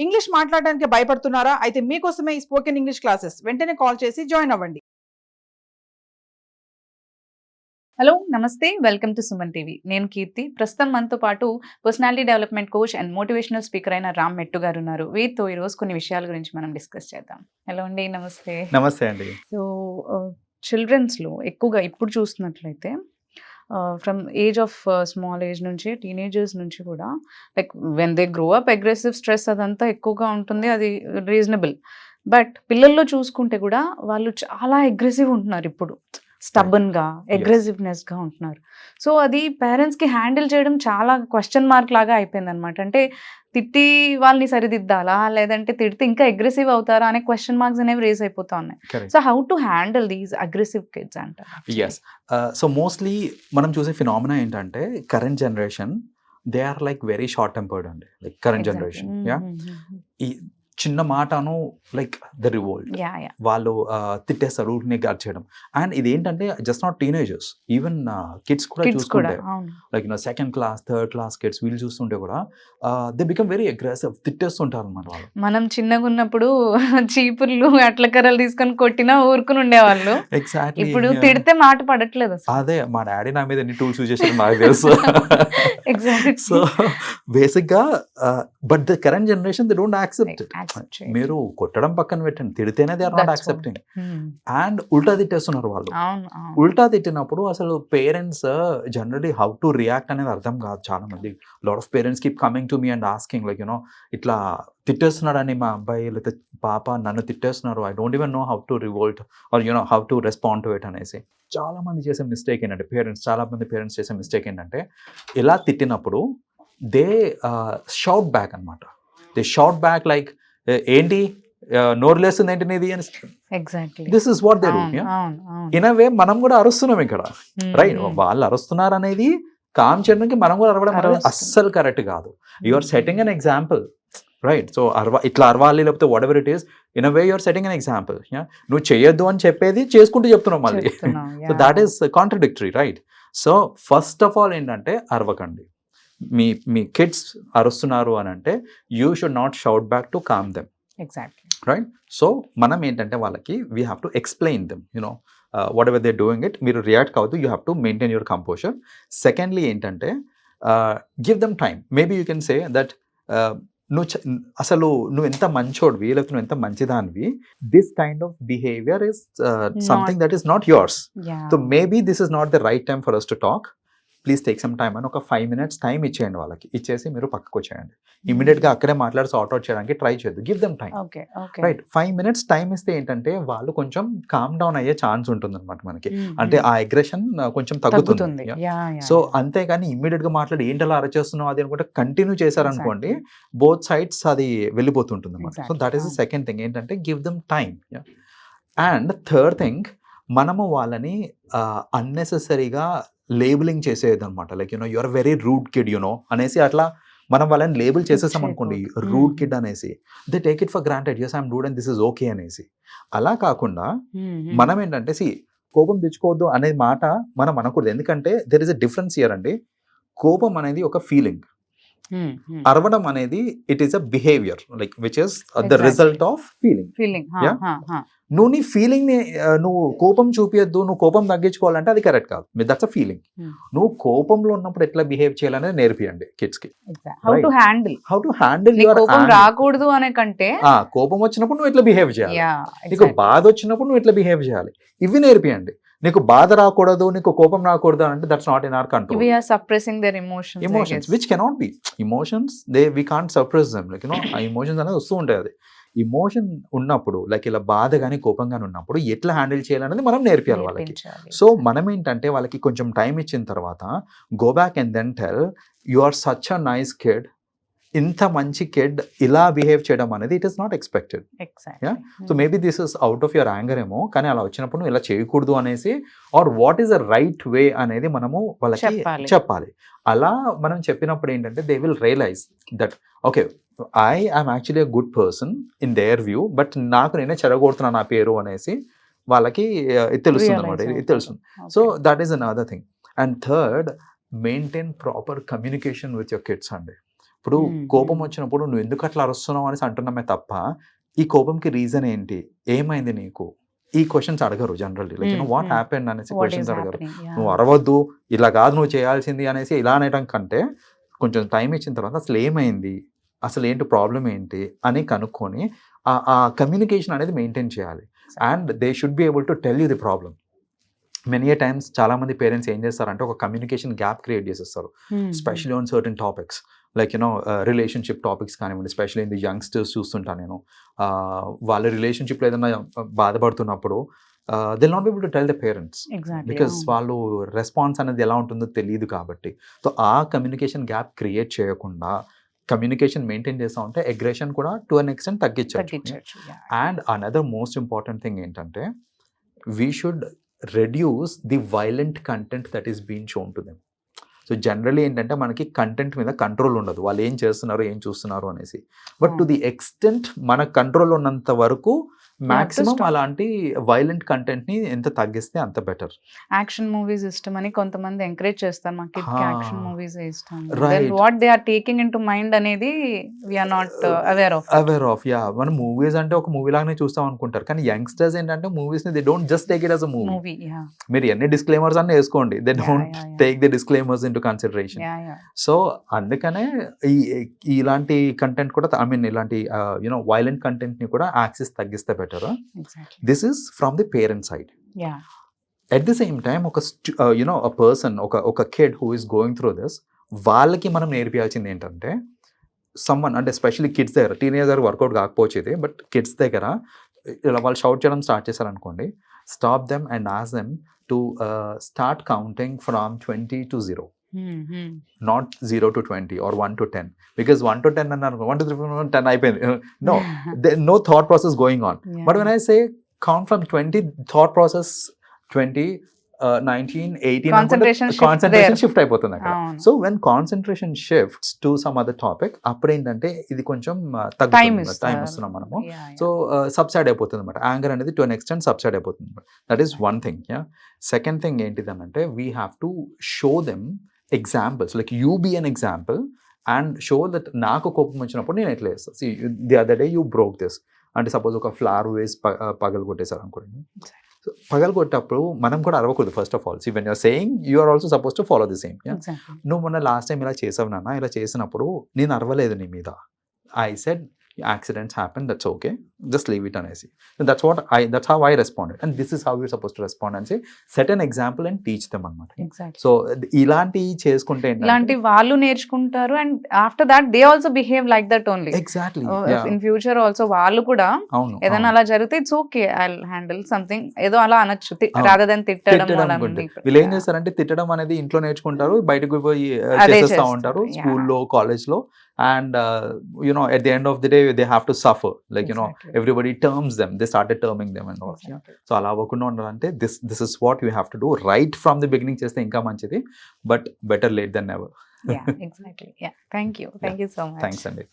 English మాట్లాడడానికి భయపడుతున్నారా? అయితే మీకోసమే ఈ స్పోకెన్ ఇంగ్లీష్ క్లాసెస్. వెంటనే కాల్ చేసి జాయిన్ అవ్వండి. హలో నమస్తే వెల్కమ్ టు సుమన్ టీవీ. నేను కీర్తి. ప్రస్తుతం మనతో పాటు personality development coach and motivational speaker అయిన రామ్ మెట్టు గారు ఉన్నారు. వీరితో ఈరోజు కొన్ని విషయాల గురించి మనం డిస్కస్ చేద్దాం. హలో అండి, నమస్తే. నమస్తే అండి. సో చిల్డ్రన్స్లో ఎక్కువగా ఇప్పుడు చూస్తున్నట్లయితే from age of small age నుంచి టీనేజర్స్ నుంచి కూడా like when they grow up aggressive stress అదంతా ఎక్కువగా ఉంటుంది, అది రీజనబుల్. బట్ పిల్లల్లో చూసుకుంటే కూడా వాళ్ళు చాలా అగ్రెసివ్ ఉంటున్నారు ఇప్పుడు, స్టబన్గా అగ్రెసివ్నెస్గా ఉంటున్నారు. సో అది పేరెంట్స్కి హ్యాండిల్ చేయడం చాలా క్వశ్చన్ మార్క్ లాగా అయిపోయింది అనమాట. అంటే తిట్టి వాళ్ళని సరిదిద్దాలా, లేదంటే తిడితే ఇంకా అగ్రెసివ్ అవుతారా అనే క్వశ్చన్ మార్క్స్ అనేవి రేజ్ అయిపోతా ఉన్నాయి. So how to handle these aggressive kids అంటారు? ఎస్, సో మోస్ట్లీ మనం చూసే ఫినామినా ఏంటంటే current generation they are like very short tempered అండి. లైక్ కరెంట్ జనరేషన్ ఈ చిన్న మాటను లైక్ ద రివోల్ట్, వాళ్ళు తిట్టేస్తారు, ఊరిని గార్డ్ చేయడం. అండ్ ఇదేంటంటే just not teenagers, even kids కూడా చూసుకుంటే like second class third class kids వీళ్ళు చూస్తుంటే కూడా దే బికమ్ వెరీ అగ్రెసివ్, తిట్టేస్తుంటారు అనమాట వాళ్ళు. మనం చిన్నగా ఉన్నప్పుడు చీపుర్లు అట్ల కర్రలు తీసుకొని కొట్టినా ఊరుకుని ఉండేవాళ్ళు. ఎగ్జాక్ట్లీ, ఇప్పుడు తిడితే మాట పడట్లేదు. అదే మా డాడీ నా మీద ఎన్ని టూల్స్ యూజ్ చేశారు నాకు తెలుసు. సో బేసిక్ గా but the current generation they don't accept it. మీరు కొట్టడం పక్కన పెట్టండి, తిడితేనే they are not accepting. And ఉల్టా తిట్టేస్తున్నారు వాళ్ళు. ఉల్టా తిట్టినప్పుడు అసలు parents generally how to react అనేది అర్థం కాదు చాలా మంది. Lot of parents keep coming to me and asking like you know ఇట్లా తిట్టేస్తున్నాడని మా అబ్బాయి లేదా పాప నన్ను తిట్టేస్తున్నారు, I don't even know how to revolt or you know how to respond to it అనేసి. చాలా మంది చేసే మిస్టేక్ ఏంటంటే చాలా మంది పేరెంట్స్ చేసే మిస్టేక్ ఏంటంటే ఇలా తిట్టినప్పుడు దే షౌట్ బ్యాక్ అనమాట. దే షౌట్ బ్యాక్ లైక్ ఏంటి నోరు లేస్తుంది ఏంటి నీది అని. This is what they do. In a way మనం కూడా అరుస్తున్నాం ఇక్కడ, రైట్? వాళ్ళు అరుస్తున్నారు అనేది కామ్ చేయడానికి మనం కూడా అరవడం అనేది అస్సలు కరెక్ట్ కాదు. You are setting an example, right? So ఇట్లా అరవాలి లేకపోతే what ever it is, in a way you are setting an example. నువ్వు చేయొద్దు అని చెప్పేది చేసుకుంటూ చెప్తున్నావు మళ్ళీ. So that is contradictory, right? So first of all ఏంటంటే అరవకండి. మీ కిడ్స్ అరుస్తున్నారు అని అంటే you should not shout back to calm them, right? So మనం ఏంటంటే వాళ్ళకి we have to explain them, you know what ever they doing it. మీరు రియాక్ట్ కావద్దు, you have to maintain your composure. Secondly ఏంటంటే give them time. Maybe you can say that అసలు నువ్వు ఎంత మంచోడివి లేకపోతే నువ్వు ఎంత మంచిదానివి, this kind of behaviour is something that is not yours. So maybe this is not the right time for us to talk, please take some time అని ఒక 5 minutes టైం ఇచ్చేయండి వాళ్ళకి. ఇచ్చేసి మీరు పక్కకు వచ్చేయండి. ఇమీడియట్గా అక్కడే మాట్లాడి సార్ట్ అవుట్ చేయడానికి ట్రై చేయొద్దు. Give them time, right? 5 minutes time ఇస్తే ఏంటంటే వాళ్ళు కొంచెం కామ్ డౌన్ అయ్యే ఛాన్స్ ఉంటుంది అనమాట మనకి. అంటే ఆ అగ్రెషన్ కొంచెం తగ్గుతుంది. సో అంతేగాని ఇమీడియట్గా మాట్లాడి ఏంటి అలా అరచేస్తున్నావు అది అనుకుంటే కంటిన్యూ చేశారనుకోండి, బోత్ సైడ్స్ అది వెళ్ళిపోతుంటుంది అనమాట. So that is the second thing ఏంటంటే give them time. And third thing, మనము వాళ్ళని అన్నెసెసరీగా లేబులింగ్ చేసేదన్నమాట. Like you know you are very rude kid you know అనేసి అట్లా మనం వాళ్ళని లేబుల్ చేసేసాం అనుకోండి, రూడ్ కిడ్ అనేసి, they take it for granted. Yes I'm rude and this is okay అనేసి. అలా కాకుండా మనం ఏంటంటే కోపం తెచ్చుకోవద్దు అనే మాట మనం అనకూడదు. ఎందుకంటే there is a difference here అండి. కోపం అనేది ఒక ఫీలింగ్, అరవడం అనేది it is a behaviour like which is the result of feeling. నువ్వు నీ ఫీలింగ్ ని నువ్వు కోపం చూపియద్దు, నువ్వు కోపం తగ్గించుకోవాలంటే అది కరెక్ట్ కాదు. That's a feeling. నువ్వు కోపంలో ఉన్నప్పుడు ఎట్లా బిహేవ్ చేయాలనేది నేర్పియండి కిడ్స్ కి. హౌ టు హ్యాండిల్ కోపం రాకూడదు అనే కంటే కోపం వచ్చినప్పుడు నువ్వు ఎట్లా బిహేవ్ చేయాలి, నీకు బాధ వచ్చినప్పుడు నువ్వు ఎట్లా బిహేవ్ చేయాలి, ఇవి నేర్పియండి. నీకు బాధ రాకూడదు, నీకు కోపం రాకూడదు అంటే that's not in our control. We are suppressing their emotions which cannot be. Emotions we can't suppress them. Like ఆ ఎమోషన్స్ అనేది వస్తూ ఉంటాయి. అది ఇమోషన్ ఉన్నప్పుడు లైక్ ఇలా బాధ కానీ కోపం కానీ ఉన్నప్పుడు ఎట్లా హ్యాండిల్ చేయాలనేది మనం నేర్పియాలి వాళ్ళకి. సో మనం ఏంటంటే వాళ్ళకి కొంచెం టైం ఇచ్చిన తర్వాత go back and then tell you are such a nice kid, ఇంత మంచి కిడ్ ఇలా బిహేవ్ చేయడం అనేది it is not expected. So maybe this is out of your anger ఏమో, కానీ అలా వచ్చినప్పుడు నువ్వు ఇలా చేయకూడదు అనేసి or what is the right way అనేది మనము వాళ్ళకి చెప్పాలి. అలా మనం చెప్పినప్పుడు ఏంటంటే they will realise that okay I am actually a good person in their view, but నాకు నేనే చెడగొడుతున్నాను నా పేరు అనేసి వాళ్ళకి ఇది తెలుస్తుంది అనమాట. ఇది తెలుస్తుంది. So that is another thing. And third, maintain proper communication with your kids అండి. ఇప్పుడు కోపం వచ్చినప్పుడు నువ్వు ఎందుకు అట్లా అరుస్తున్నావు అనేసి అంటున్నామే తప్ప ఈ కోపంకి రీజన్ ఏంటి, ఏమైంది నీకు, ఈ క్వశ్చన్స్ అడగరు జనరల్లీ. లైక్ వాట్ హ్యాపెండ్ అనేసి క్వశ్చన్స్ అడగరు. నువ్వు అరవద్దు, ఇలా కాదు నువ్వు చేయాల్సింది అనేసి ఇలా అనడం కంటే కొంచెం టైం ఇచ్చిన తర్వాత అసలు ఏమైంది, అసలు ఏంటి ప్రాబ్లం ఏంటి అని కనుక్కొని ఆ కమ్యూనికేషన్ అనేది మెయింటైన్ చేయాలి. And they should be able to tell you the problem. Many a times చాలా మంది పేరెంట్స్ ఏం చేస్తారంటే ఒక కమ్యూనికేషన్ గ్యాప్ క్రియేట్ చేసేస్తారు, specially on certain topics like relationship topics కానివ్వండి. స్పెషల్లీ ఇన్ ది యంగ్స్టర్స్ చూస్తుంటాను నేను, వాళ్ళ రిలేషన్షిప్లో ఏదైనా బాధపడుతున్నప్పుడు they not be able to tell the parents because వాళ్ళు రెస్పాన్స్ అనేది ఎలా ఉంటుందో తెలియదు కాబట్టి. సో ఆ కమ్యూనికేషన్ గ్యాప్ క్రియేట్ చేయకుండా కమ్యూనికేషన్ మెయింటైన్ చేస్తూ ఉంటే అగ్రెషన్ కూడా టు అన్ ఎక్స్టెంట్ తగ్గించవచ్చు. And another most important thing ఏంటంటే we should reduce the violent content that is been shown to them. So generally ఏంటంటే మనకి కంటెంట్ మీద కంట్రోల్ ఉండదు, వాళ్ళు ఏం చేస్తున్నారు ఏం చూస్తున్నారు అనేసి. బట్ టు ది ఎక్స్టెంట్ మన కంట్రోల్ ఉన్నంత వరకు మాక్సిమం అలాంటి వైలెంట్ కంటెంట్ ని ఎంత తగ్గిస్తే అంత బెటర్. యాక్షన్ మూవీస్ ఇష్టం అని కొంతమంది ఎంకరేజ్ చేస్తారు, మా కిడ్ కి యాక్షన్ మూవీస్ ఇష్టం. Right. What they are taking in to mind అనేది we are not aware of. Yeah, మనం మూవీస్ అంటే ఒక మూవీ లాగానే చూస్తాం అనుకుంటారు, కానీ యంగ్స్టర్స్ ఏంటంటే మూవీస్ ని they don't just take it as a movie. మీరు ఎన్ని డిస్క్లైమర్స్ అన్ని వేసుకోండి, they don't take the disclaimers in to consideration. So అందుకనే ఇలాంటి కంటెంట్ కూడా ఐ మీన్ ఇలాంటి వైలెంట్ కంటెంట్ ని కూడా యాక్సెస్ తగ్గిస్తే better. This is from the parent side. Yeah. At the same time, a person, ఒక kid who is going through this, వాళ్ళకి మనం నేర్పించాల్సింది ఏంటంటే సమ్మన్ అంటే స్పెషల్లీ కిడ్స్ దగ్గర, టీనేజర్ వర్కౌట్ కాకపోవచ్చేది, బట్ కిడ్స్ దగ్గర ఇలా వాళ్ళు షౌట్ చేయడం స్టార్ట్ చేశారనుకోండి, stop them and ask them to start counting from 20 to 0. Not 0 to 20 or 1 to 10, because 1 to 10 అన్నారు, 1 to 3 4 10 అయిపోయింది. No thought process going on. Yeah. But when I say count from 20, thought process 20, 19, 18 concentration shift అయిపోతుంది అక్కడ. So when concentration shifts to some other topic, అప్పుడు ఏంటంటే ఇది కొంచెం తగ్గుతుంది, time ఇస్తున్నాం మనము. సో సబ్సైడ్ అయిపోతుంది అనమాట, యాంగర్ అనేది టు అన్ ఎక్స్టెంట్ సబ్సైడ్ అయిపోతుంది అనమాట. That is one thing. Second thing ఏంటిదనంటే we have to show them examples, like you be an example and show that నాకు కోపం వచ్చినప్పుడు నేను ఎట్లా చేస్తాను. See, the other day you broke this అంటే సపోజ్ ఒక ఫ్లవర్ వేస్ పగలు కొట్టేశారు అనుకోండి. సో పగలు కొట్టేటప్పుడు మనం కూడా అరవకూడదు first of all. See, when you're saying, you are also supposed to follow the same. నువ్వు మొన్న లాస్ట్ టైం ఇలా చేసావు నాన్న, ఇలా చేసినప్పుడు నేను అరవలేదు నీ మీద, I said accidents happen, that's okay, just leave it అనేసి. That's how I responded, and this is how you're supposed to respond and say, set an example and teach them అన్నమాట. సో ఇలాంటివి చేసుకుంటే ఇలాంటి వాళ్ళు నేర్చుకుంటారు, and after that they also behave like that only. Exactly in future also వాళ్ళు కూడా ఏదైనా అలా జరిగితే it's okay, I will handle something, ఏదో అలా అనొచ్చు రాదర్ దెన్ తిట్టడం. వీళ్ళు ఏం చేస్తారంటే తిట్టడం అనేది ఇంట్లో నేర్చుకుంటారు, బయటకు పోయి చేసేస్తా ఉంటారు స్కూల్లో కాలేజ్లో, and at the end of the day they have to suffer, like everybody terms them, they started terming them and all. So ala avakunda undalante this is what you have to do right from the beginning chesthe inka manchidi, but better late than never. Yeah, exactly. Yeah, thank you so much. Thanks Andy.